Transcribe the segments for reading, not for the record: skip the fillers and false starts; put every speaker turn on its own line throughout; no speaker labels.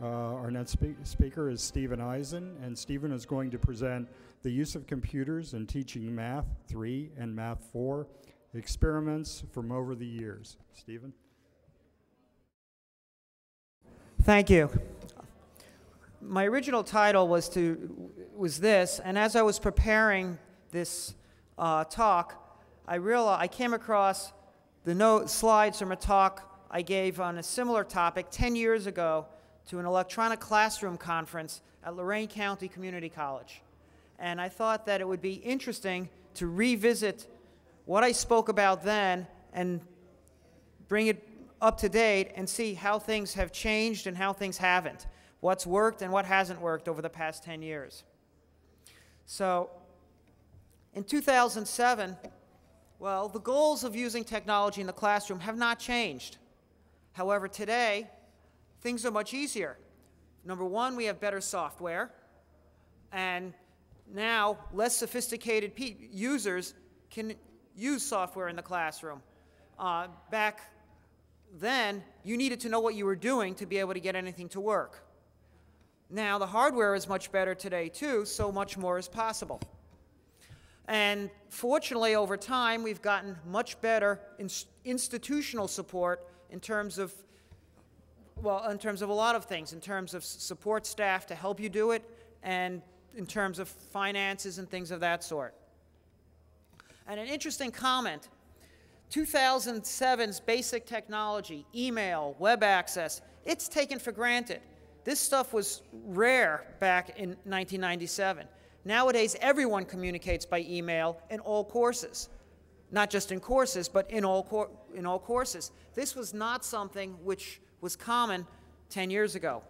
Our next speaker is Stephen Eisen, and Stephen is going to present the use of computers in teaching Math 3 and Math 4 experiments from over the years. Stephen?
Thank you. My original title was this, and as I was preparing this talk, I came across the slides from a talk I gave on a similar topic 10 years ago to an electronic classroom conference at Lorain County Community College. And I thought that it would be interesting to revisit what I spoke about then and bring it up to date and see how things have changed and how things haven't, what's worked and what hasn't worked over the past 10 years. So in 2007, well, the goals of using technology in the classroom have not changed. However, today, things are much easier. Number one, we have better software, and now less sophisticated users can use software in the classroom. Back then, you needed to know what you were doing to be able to get anything to work. Now, the hardware is much better today, too, so much more is possible. And fortunately, over time, we've gotten much better institutional support in terms of, well, in terms of a lot of things, in terms of support staff to help you do it, and in terms of finances and things of that sort. And an interesting comment, 2007's basic technology, email, web access, it's taken for granted. This stuff was rare back in 1997. Nowadays, everyone communicates by email in all courses. Not just in courses, but in all courses. This was not something which was common 10 years ago.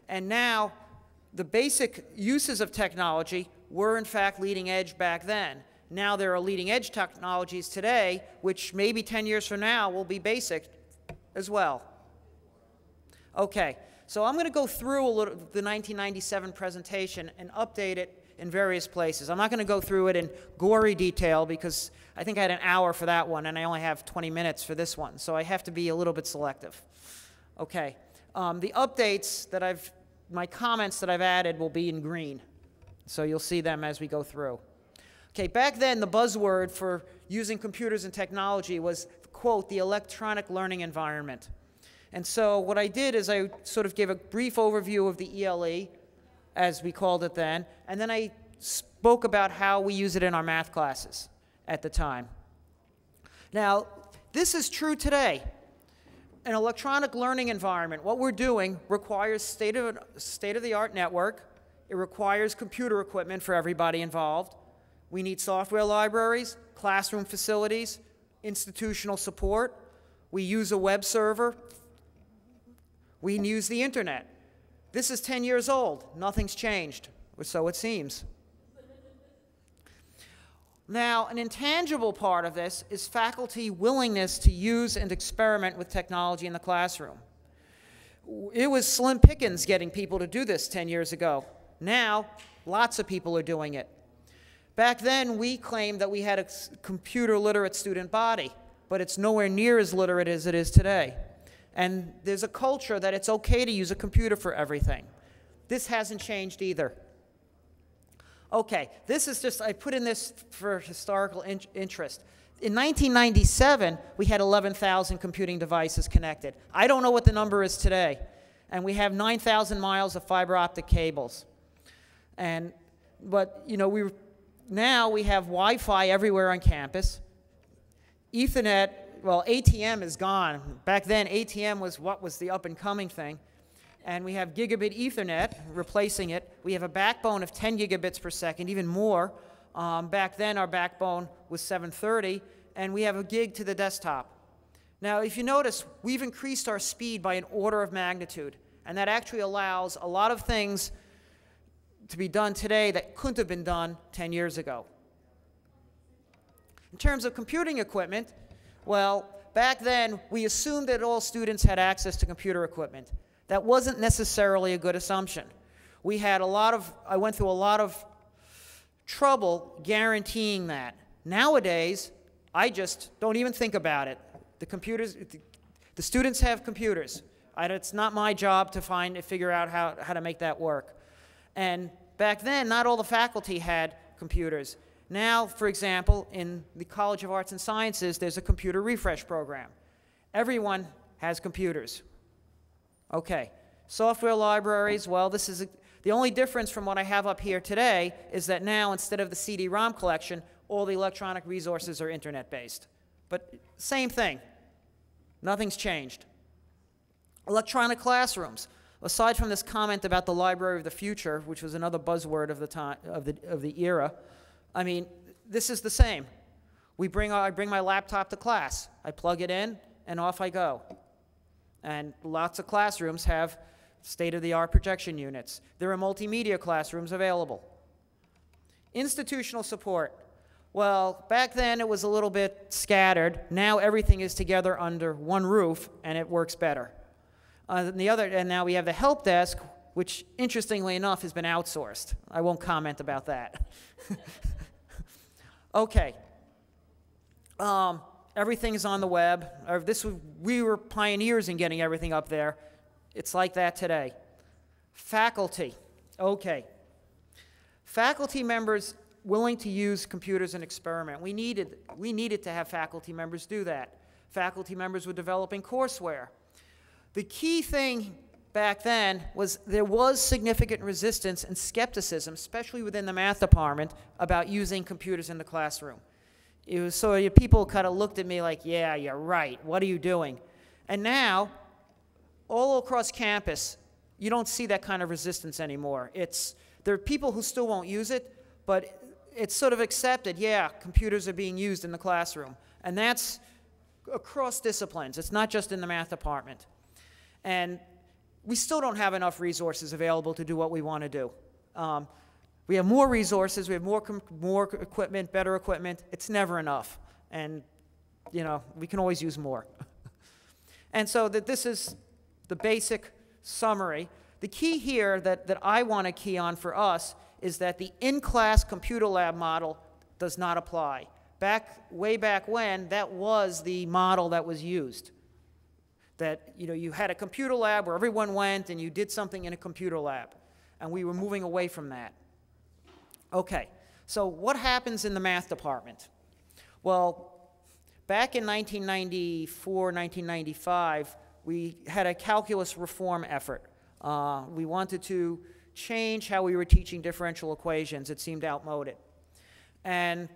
And now, the basic uses of technology were in fact leading edge back then. Now there are leading edge technologies today, which maybe 10 years from now will be basic as well. Okay, so I'm going to go through the 1997 presentation and update it in various places. I'm not going to go through it in gory detail because I think I had an hour for that one and I only have 20 minutes for this one, so I have to be a little bit selective. Okay, the updates that my comments that I've added will be in green, so you'll see them as we go through. Okay, back then the buzzword for using computers and technology was, quote, the electronic learning environment. And so what I did is I sort of gave a brief overview of the ELE, as we called it then, and then I spoke about how we use it in our math classes at the time. Now, this is true today. An electronic learning environment, what we're doing requires state-of-the-art network. It requires computer equipment for everybody involved. We need software libraries, classroom facilities, institutional support. We use a web server. We use the internet. This is 10 years old. Nothing's changed, or so it seems. Now, an intangible part of this is faculty willingness to use and experiment with technology in the classroom. It was slim pickings getting people to do this 10 years ago. Now, lots of people are doing it. Back then, we claimed that we had a computer literate student body, but it's nowhere near as literate as it is today. And there's a culture that it's okay to use a computer for everything. This hasn't changed either. Okay, this is just, I put in this for historical interest. In 1997, we had 11,000 computing devices connected. I don't know what the number is today. And we have 9,000 miles of fiber optic cables. But, you know, now we have Wi-Fi everywhere on campus. Ethernet, well, ATM is gone. Back then, ATM was what was the up-and-coming thing. And we have gigabit Ethernet replacing it. We have a backbone of 10 gigabits per second, even more. Back then, our backbone was 730, and we have a gig to the desktop. Now, if you notice, we've increased our speed by an order of magnitude, and that actually allows a lot of things to be done today that couldn't have been done 10 years ago. In terms of computing equipment, well, back then, we assumed that all students had access to computer equipment. That wasn't necessarily a good assumption. I went through a lot of trouble guaranteeing that. Nowadays, I just don't even think about it. The students have computers. It's not my job to figure out how to make that work. And back then, not all the faculty had computers. Now, for example, in the College of Arts and Sciences, there's a computer refresh program. Everyone has computers. Okay. Software libraries, well, the only difference from what I have up here today is that now, instead of the CD-ROM collection, all the electronic resources are internet-based. But same thing. Nothing's changed. Electronic classrooms. Aside from this comment about the library of the future, which was another buzzword of the time of the era, I mean, this is the same. I bring my laptop to class. I plug it in, and off I go. And lots of classrooms have state-of-the-art projection units. There are multimedia classrooms available. Institutional support. Well, back then it was a little bit scattered. Now everything is together under one roof, and it works better. And now we have the help desk, which, interestingly enough, has been outsourced. I won't comment about that. Okay. Everything is on the web. We were pioneers in getting everything up there. It's like that today. Faculty. Okay. Faculty members willing to use computers and experiment. We needed to have faculty members do that. Faculty members were developing courseware. The key thing back then was there was significant resistance and skepticism, especially within the math department, about using computers in the classroom. People kind of looked at me like, yeah, you're right, what are you doing? And now, all across campus, you don't see that kind of resistance anymore. There are people who still won't use it, but it's sort of accepted, yeah, computers are being used in the classroom. And that's across disciplines. It's not just in the math department. And we still don't have enough resources available to do what we want to do. We have more resources, we have more equipment, better equipment. It's never enough. And, we can always use more. And so this is the basic summary. The key here that I want to key on for us is that the in-class computer lab model does not apply. Way back when, that was the model that was used. That you had a computer lab where everyone went and you did something in a computer lab. And we were moving away from that. Okay, so what happens in the math department? Well, back in 1994, 1995, we had a calculus reform effort. We wanted to change how we were teaching differential equations. It seemed outmoded. And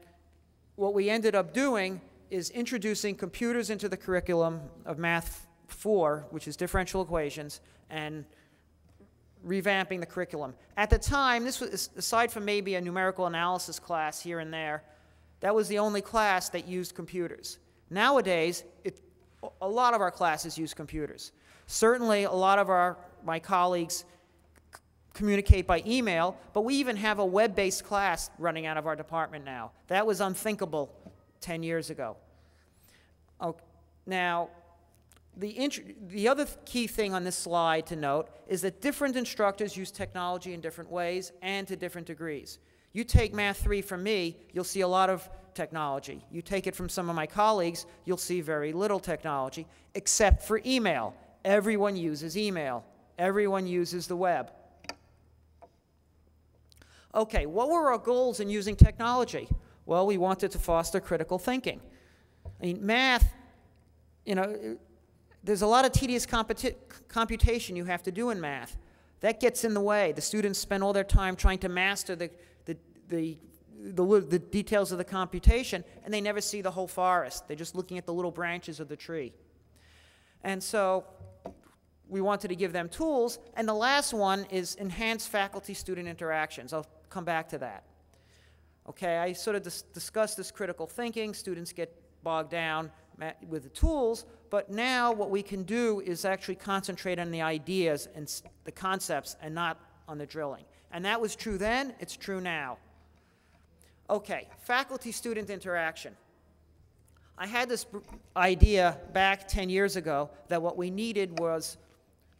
what we ended up doing is introducing computers into the curriculum of Math 4, which is differential equations, and revamping the curriculum. At the time, this was, aside from maybe a numerical analysis class here and there, that was the only class that used computers. Nowadays, a lot of our classes use computers. Certainly, a lot of my colleagues communicate by email, but we even have a web-based class running out of our department now. That was unthinkable 10 years ago. Okay. Now, the other key thing on this slide to note is that different instructors use technology in different ways and to different degrees. You take Math 3 from me, you'll see a lot of technology. You take it from some of my colleagues, you'll see very little technology, except for email. Everyone uses email. Everyone uses the web. Okay, what were our goals in using technology? Well, we wanted to foster critical thinking. I mean, math, there's a lot of tedious computation you have to do in math. That gets in the way. The students spend all their time trying to master the details of the computation, and they never see the whole forest. They're just looking at the little branches of the tree. And so we wanted to give them tools. And the last one is enhanced faculty-student interactions. I'll come back to that. Okay, I sort of discussed this critical thinking. Students get bogged down with the tools, but now what we can do is actually concentrate on the ideas and the concepts and not on the drilling. And that was true then, it's true now. Okay, faculty-student interaction. I had this idea back 10 years ago that what we needed was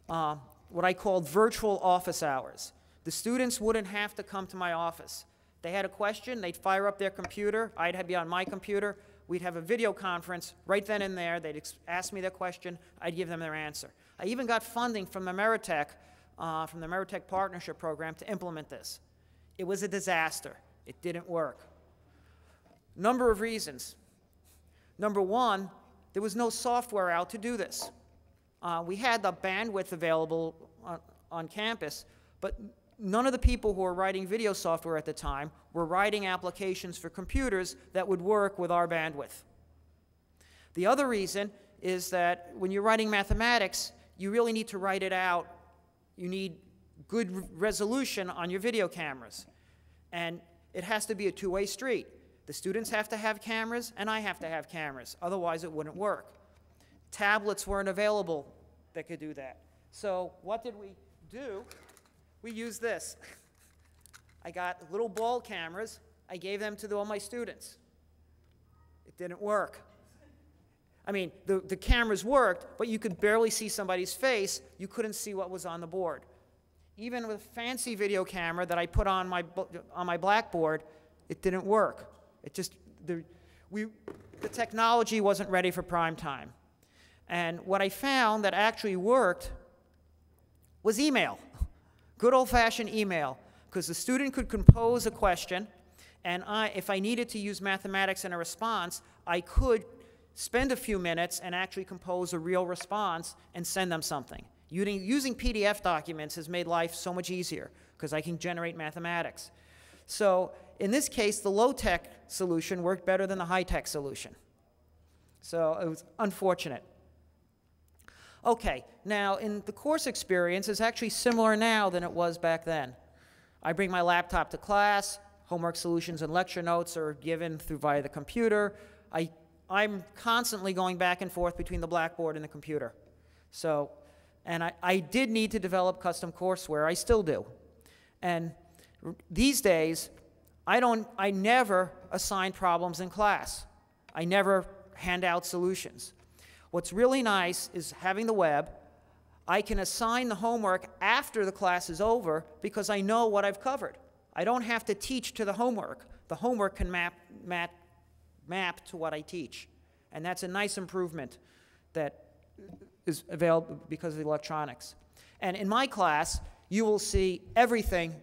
what I called virtual office hours. The students wouldn't have to come to my office. They had a question, they'd fire up their computer, I'd be on my computer, we'd have a video conference right then and there. They'd ask me their question. I'd give them their answer. I even got funding from the Meritech Partnership Program to implement this. It was a disaster. It didn't work. Number of reasons. Number one, there was no software out to do this. We had the bandwidth available on campus, but none of the people who were writing video software at the time were writing applications for computers that would work with our bandwidth. The other reason is that when you're writing mathematics, you really need to write it out. You need good resolution on your video cameras. And it has to be a two-way street. The students have to have cameras, and I have to have cameras. Otherwise, it wouldn't work. Tablets weren't available that could do that. So what did we do? We used this. I got little ball cameras. I gave them to all my students. It didn't work. I mean, the cameras worked, but you could barely see somebody's face. You couldn't see what was on the board. Even with a fancy video camera that I put on my blackboard, it didn't work. It just, the technology wasn't ready for prime time. And what I found that actually worked was email. Good old-fashioned email, because the student could compose a question, and if I needed to use mathematics in a response, I could spend a few minutes and actually compose a real response and send them something. Using PDF documents has made life so much easier, because I can generate mathematics. So in this case, the low-tech solution worked better than the high-tech solution. So it was unfortunate. Okay, now in the course experience, it's actually similar now than it was back then. I bring my laptop to class. Homework solutions and lecture notes are given via the computer. I'm constantly going back and forth between the blackboard and the computer. So, and I did need to develop custom courseware. I still do. And these days, I never assign problems in class. I never hand out solutions. What's really nice is having the web. I can assign the homework after the class is over because I know what I've covered. I don't have to teach to the homework. The homework can map to what I teach. And that's a nice improvement that is available because of the electronics. And in my class, you will see everything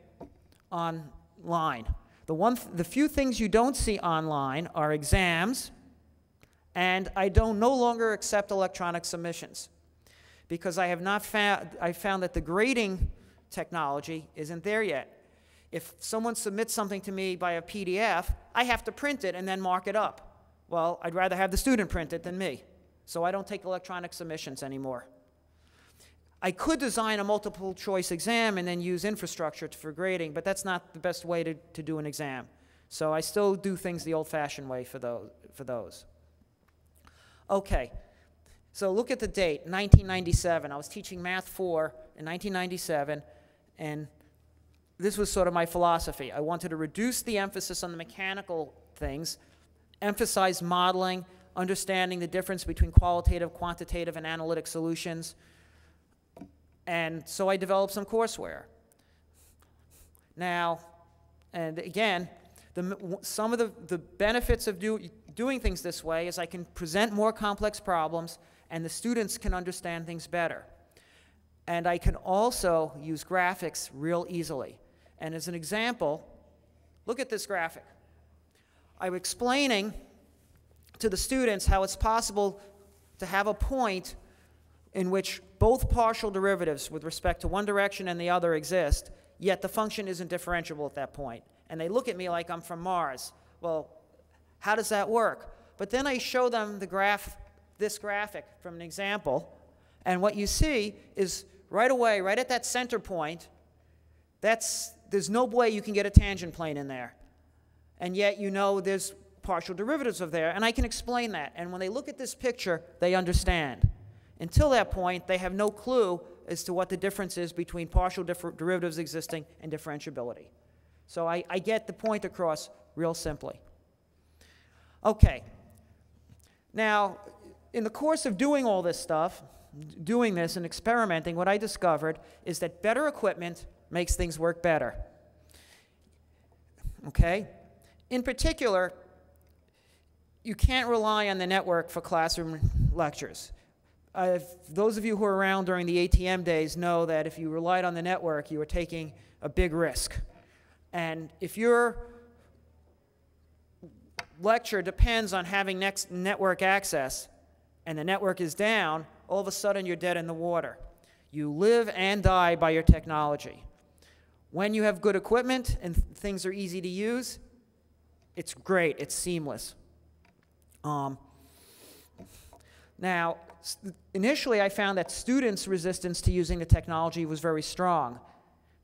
online. The few things you don't see online are exams, and I no longer accept electronic submissions because I found that the grading technology isn't there yet. If someone submits something to me by a PDF, I have to print it and then mark it up. Well, I'd rather have the student print it than me, so I don't take electronic submissions anymore. I could design a multiple choice exam and then use infrastructure for grading, but that's not the best way to do an exam. So I still do things the old-fashioned way for those. Okay, so look at the date, 1997. I was teaching Math 4 in 1997, and this was sort of my philosophy. I wanted to reduce the emphasis on the mechanical things, emphasize modeling, understanding the difference between qualitative, quantitative, and analytic solutions. And so I developed some courseware. Now, and again, some of the benefits of doing things this way is I can present more complex problems and the students can understand things better. And I can also use graphics real easily. And as an example, look at this graphic. I'm explaining to the students how it's possible to have a point in which both partial derivatives with respect to one direction and the other exist, yet the function isn't differentiable at that point. And they look at me like I'm from Mars. Well, how does that work? But then I show them this graphic from an example, and what you see is right away, right at that center point, there's no way you can get a tangent plane in there. And yet you know there's partial derivatives of there, and I can explain that. And when they look at this picture, they understand. Until that point, they have no clue as to what the difference is between partial derivatives existing and differentiability. So I get the point across real simply. Okay. Now, in the course of doing all this stuff, doing this and experimenting, what I discovered is that better equipment makes things work better. Okay? In particular, you can't rely on the network for classroom lectures. Those of you who were around during the ATM days know that if you relied on the network, you were taking a big risk. And if your lecture depends on having network access, and the network is down, all of a sudden you're dead in the water. You live and die by your technology. When you have good equipment and things are easy to use, it's great, it's seamless. Now, initially I found that students' resistance to using the technology was very strong.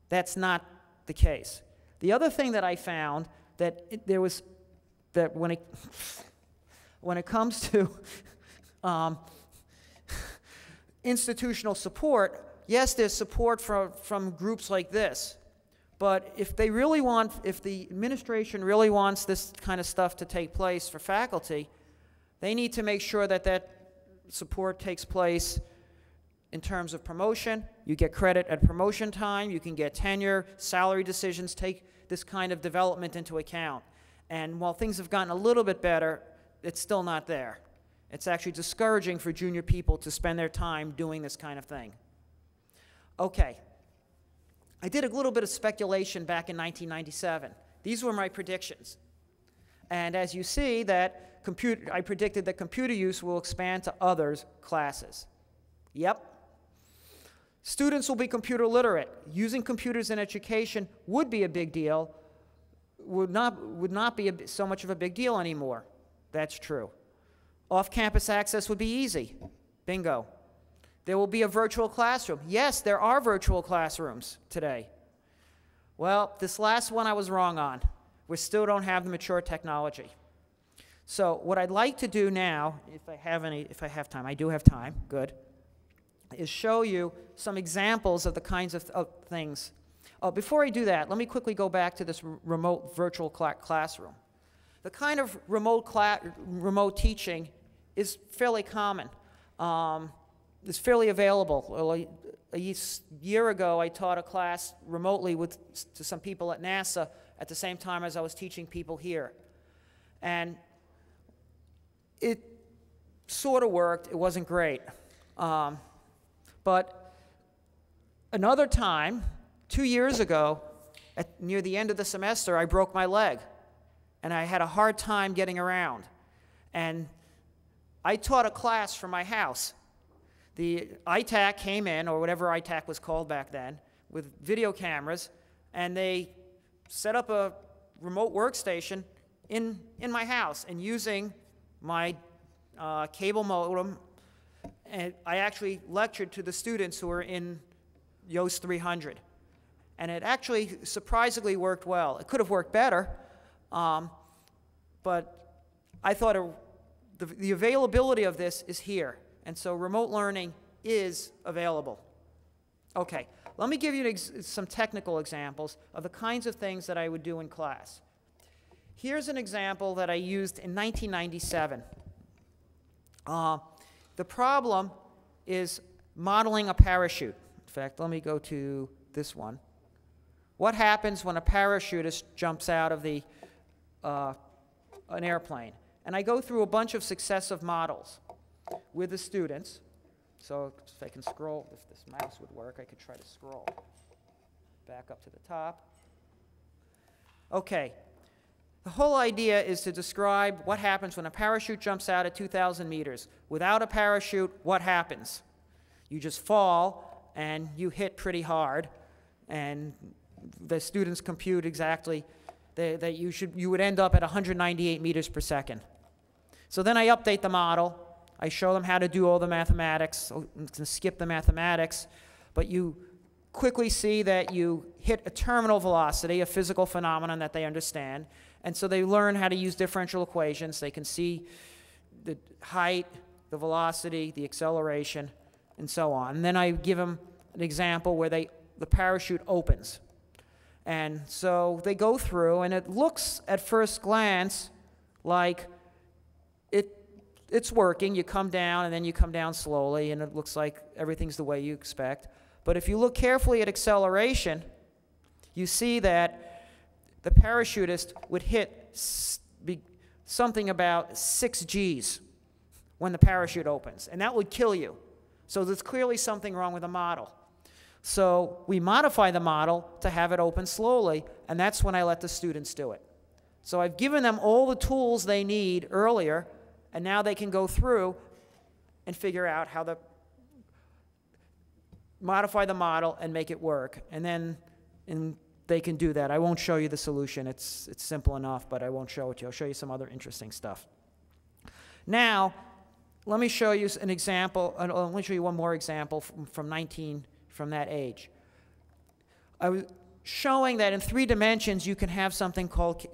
That's not the case. The other thing that I found that when it comes to institutional support, yes, there's support from groups like this, but if the administration really wants this kind of stuff to take place for faculty, they need to make sure that that support takes place in terms of promotion. You get credit at promotion time, you can get tenure, salary decisions, take this kind of development into account. And while things have gotten a little bit better, it's still not there. It's actually discouraging for junior people to spend their time doing this kind of thing. Okay. I did a little bit of speculation back in 1997. These were my predictions. And as you see, I predicted that computer use will expand to others classes. Yep. Students will be computer literate. Using computers in education would be a big deal, would not be so much of a big deal anymore. That's true. Off-campus access would be easy. Bingo. There will be a virtual classroom. Yes, there are virtual classrooms today. Well, this last one I was wrong on. We still don't have the mature technology. So what I'd like to do now, if I have time, I do have time, good, is show you some examples of the kinds of things. Before I do that, let me quickly go back to this remote virtual classroom. The kind of remote teaching is fairly common. It's fairly available. A year ago, I taught a class remotely to some people at NASA at the same time as I was teaching people here. And it sort of worked. It wasn't great. But another time, 2 years ago, near the end of the semester, I broke my leg. And I had a hard time getting around. And I taught a class from my house. The ITAC came in, or whatever ITAC was called back then, with video cameras, and they set up a remote workstation in my house, and using my cable modem, and I actually lectured to the students who were in Yoast 300. And it actually surprisingly worked well. It could have worked better, but I thought the availability of this is here. And so remote learning is available. Okay, let me give you some technical examples of the kinds of things that I would do in class. Here's an example that I used in 1997. The problem is modeling a parachute. In fact, let me go to this one. What happens when a parachutist jumps out of an airplane? And I go through a bunch of successive models with the students. So if I can scroll, if this mouse would work, I could try to scroll back up to the top. Okay. The whole idea is to describe what happens when a parachute jumps out at 2,000 meters. Without a parachute, what happens? You just fall, and you hit pretty hard, and the students compute exactly that you would end up at 198 meters per second. So then I update the model. I show them how to do all the mathematics, skip the mathematics, but you quickly see that you hit a terminal velocity, a physical phenomenon that they understand, and so they learn how to use differential equations. They can see the height, the velocity, the acceleration, and so on. And then I give them an example where the parachute opens. And so they go through, and it looks at first glance like it's working. You come down, and then you come down slowly, and it looks like everything's the way you expect. But if you look carefully at acceleration, you see that the parachutist would hit something about 6 Gs when the parachute opens, and that would kill you. So there's clearly something wrong with the model. So we modify the model to have it open slowly, and that's when I let the students do it. So I've given them all the tools they need earlier, and now they can go through and figure out how to modify the model and make it work. And then they can do that. I won't show you the solution. It's simple enough, but I won't show it to you. I'll show you some other interesting stuff. Now, let me show you an example. Let me show you one more example from that age. I was showing that in 3 dimensions you can have something called,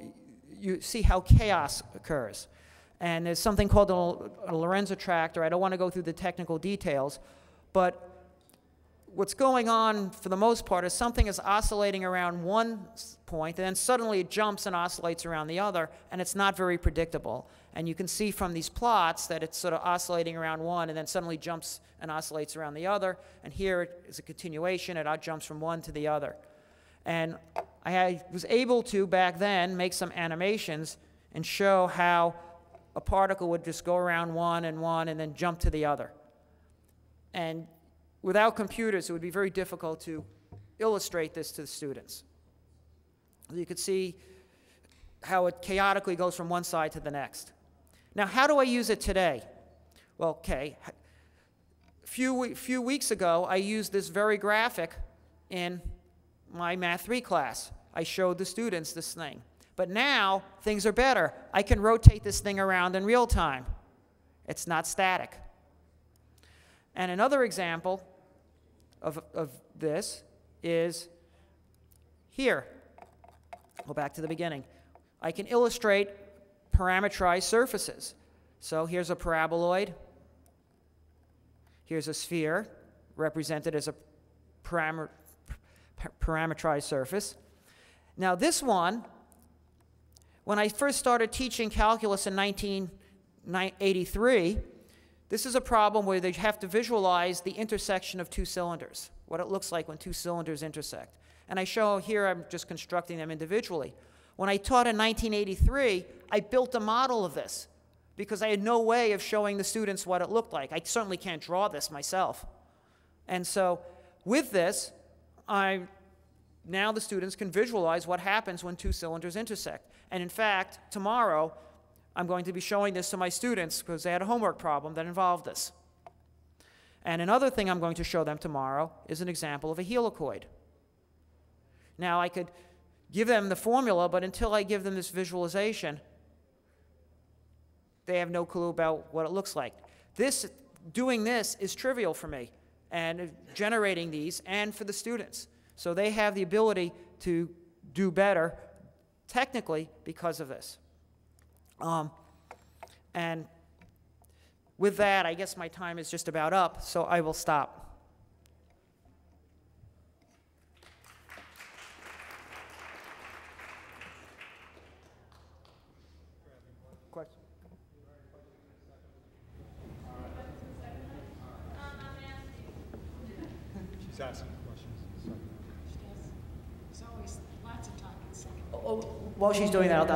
you see how chaos occurs. And there's something called a Lorenz attractor. I don't want to go through the technical details, but what's going on for the most part is something is oscillating around one point, and then suddenly it jumps and oscillates around the other, and it's not very predictable. And you can see from these plots that it's sort of oscillating around one and then suddenly jumps and oscillates around the other. And here it is a continuation. It jumps from one to the other. And I was able to, back then, make some animations and show how a particle would just go around one and then jump to the other. And without computers, it would be very difficult to illustrate this to the students. You could see how it chaotically goes from one side to the next. Now, how do I use it today? Well, okay. A few weeks ago, I used this very graphic in my Math 3 class. I showed the students this thing. But now, things are better. I can rotate this thing around in real time. It's not static. And another example of this is here. Go back to the beginning. I can illustrate parametrized surfaces. So here's a paraboloid. Here's a sphere represented as a parametrized surface. Now this one, when I first started teaching calculus in 1983, this is a problem where they have to visualize the intersection of 2 cylinders, what it looks like when 2 cylinders intersect. And I show here, I'm just constructing them individually. When I taught in 1983, I built a model of this because I had no way of showing the students what it looked like. I certainly can't draw this myself. And so with this, now the students can visualize what happens when 2 cylinders intersect. And in fact, tomorrow, I'm going to be showing this to my students because they had a homework problem that involved this. And another thing I'm going to show them tomorrow is an example of a helicoid. Now, I could give them the formula, but until I give them this visualization, they have no clue about what it looks like. Doing this is trivial for me, and generating these, and for the students. So they have the ability to do better technically because of this. And with that, I guess my time is just about up, so I will stop. Question?
She's asking questions.
There's always lots of talking.
While she's doing that,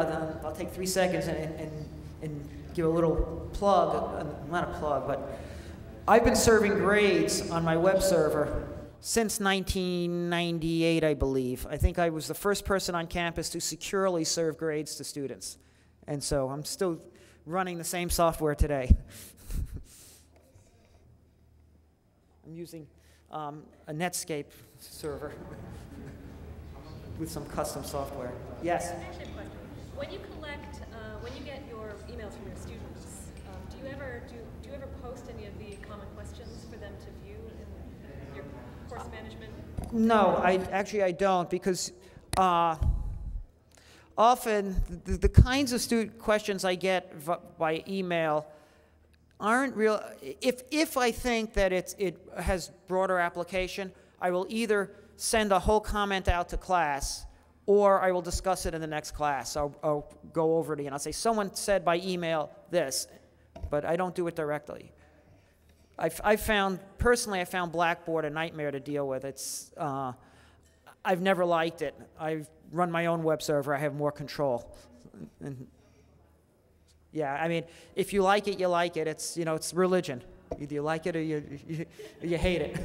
I'll take 3 seconds and give a little plug, not a plug, but I've been serving grades on my web server since 1998, I believe. I think I was the first person on campus to securely serve grades to students. And so I'm still running the same software today. I'm using a Netscape server with some custom software. Yes?
Actually, a question. When you collect, when you get your emails from your students, do you ever post any of the common questions for them to view in your course management?
No, I don't, because often the kinds of student questions I get by email aren't real. If I think that it has broader application, I will either send a whole comment out to class, or I will discuss it in the next class. I'll go over it and I'll say, someone said by email this, but I don't do it directly. Personally, I found Blackboard a nightmare to deal with. I've never liked it. I've run my own web server. I have more control. Yeah, I mean, if you like it, you like it. It's, you know, it's religion. Either you like it or you hate it.